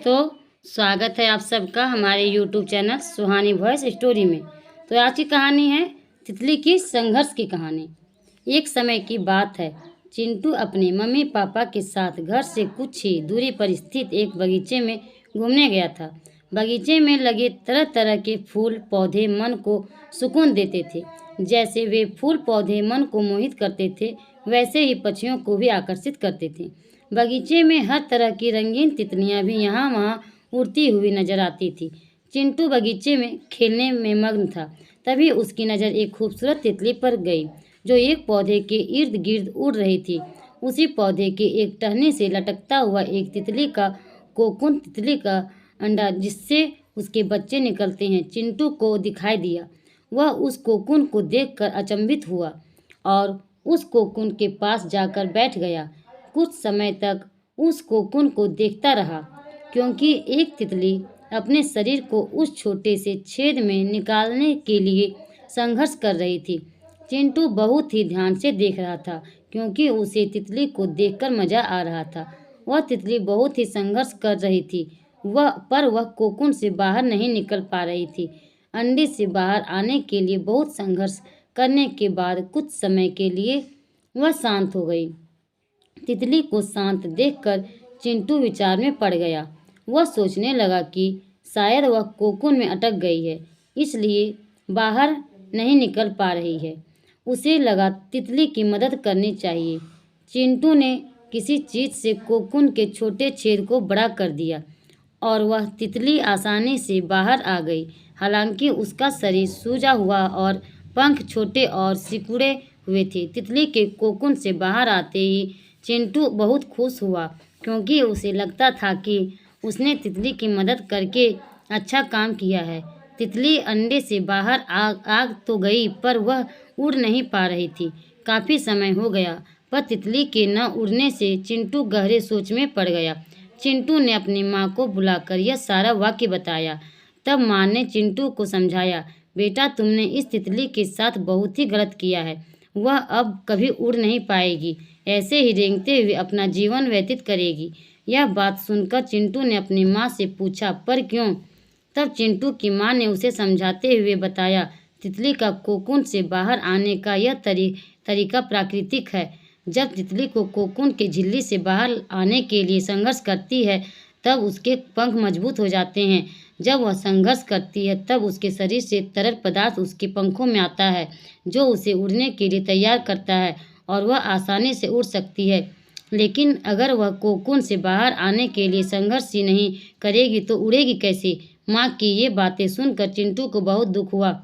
तो स्वागत है आप सबका हमारे YouTube चैनल सुहानी वॉइस स्टोरी में। तो आज की कहानी है तितली की संघर्ष की कहानी। एक समय की बात है, चिंटू अपने मम्मी पापा के साथ घर से कुछ ही दूरी पर स्थित एक बगीचे में घूमने गया था। बगीचे में लगे तरह तरह के फूल पौधे मन को सुकून देते थे। जैसे वे फूल पौधे मन को मोहित करते थे, वैसे ही पक्षियों को भी आकर्षित करते थे। बगीचे में हर तरह की रंगीन तितलियां भी यहाँ वहाँ उड़ती हुई नजर आती थी। चिंटू बगीचे में खेलने में मग्न था। तभी उसकी नज़र एक खूबसूरत तितली पर गई जो एक पौधे के इर्द गिर्द उड़ रही थी। उसी पौधे के एक टहनी से लटकता हुआ एक तितली का कोकून, तितली का अंडा जिससे उसके बच्चे निकलते हैं, चिंटू को दिखाई दिया। वह उस कोकून को देखकर अचंभित हुआ और उस कोकून के पास जाकर बैठ गया। कुछ समय तक उस कोकून को देखता रहा, क्योंकि एक तितली अपने शरीर को उस छोटे से छेद में निकालने के लिए संघर्ष कर रही थी। चिंटू बहुत ही ध्यान से देख रहा था, क्योंकि उसे तितली को देखकर मजा आ रहा था। वह तितली बहुत ही संघर्ष कर रही थी, वह कोकून से बाहर नहीं निकल पा रही थी। अंडे से बाहर आने के लिए बहुत संघर्ष करने के बाद कुछ समय के लिए वह शांत हो गई। तितली को शांत देखकर चिंटू विचार में पड़ गया। वह सोचने लगा कि शायद वह कोकून में अटक गई है, इसलिए बाहर नहीं निकल पा रही है। उसे लगा तितली की मदद करनी चाहिए। चिंटू ने किसी चीज़ से कोकून के छोटे छेद को बड़ा कर दिया और वह तितली आसानी से बाहर आ गई। हालांकि उसका शरीर सूजा हुआ और पंख छोटे और सिकुड़े हुए थे। तितली के कोकून से बाहर आते ही चिंटू बहुत खुश हुआ, क्योंकि उसे लगता था कि उसने तितली की मदद करके अच्छा काम किया है। तितली अंडे से बाहर आ तो गई, पर वह उड़ नहीं पा रही थी। काफ़ी समय हो गया, पर तितली के न उड़ने से चिंटू गहरे सोच में पड़ गया। चिंटू ने अपनी माँ को बुलाकर यह सारा वाक्य बताया। तब माँ ने चिंटू को समझाया, बेटा तुमने इस तितली के साथ बहुत ही गलत किया है। वह अब कभी उड़ नहीं पाएगी, ऐसे ही रेंगते हुए अपना जीवन व्यतीत करेगी। यह बात सुनकर चिंटू ने अपनी माँ से पूछा, पर क्यों? तब चिंटू की माँ ने उसे समझाते हुए बताया, तितली का कोकून से बाहर आने का यह तरीका प्राकृतिक है। जब तितली को कोकून के झिल्ली से बाहर आने के लिए संघर्ष करती है, तब उसके पंख मजबूत हो जाते हैं। जब वह संघर्ष करती है, तब उसके शरीर से तरल पदार्थ उसके पंखों में आता है, जो उसे उड़ने के लिए तैयार करता है और वह आसानी से उड़ सकती है। लेकिन अगर वह कोकून से बाहर आने के लिए संघर्ष ही नहीं करेगी तो उड़ेगी कैसे? माँ की ये बातें सुनकर चिंटू को बहुत दुख हुआ।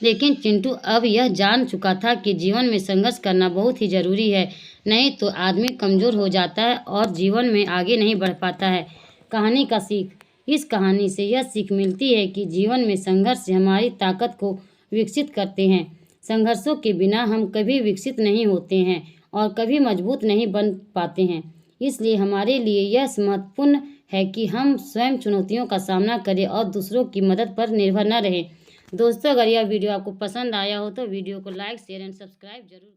लेकिन चिंटू अब यह जान चुका था कि जीवन में संघर्ष करना बहुत ही ज़रूरी है, नहीं तो आदमी कमज़ोर हो जाता है और जीवन में आगे नहीं बढ़ पाता है। कहानी का सीख। इस कहानी से यह सीख मिलती है कि जीवन में संघर्ष हमारी ताकत को विकसित करते हैं। संघर्षों के बिना हम कभी विकसित नहीं होते हैं और कभी मजबूत नहीं बन पाते हैं। इसलिए हमारे लिए यह महत्वपूर्ण है कि हम स्वयं चुनौतियों का सामना करें और दूसरों की मदद पर निर्भर न रहें। दोस्तों, अगर यह वीडियो आपको पसंद आया हो तो वीडियो को लाइक, शेयर एंड सब्सक्राइब जरूर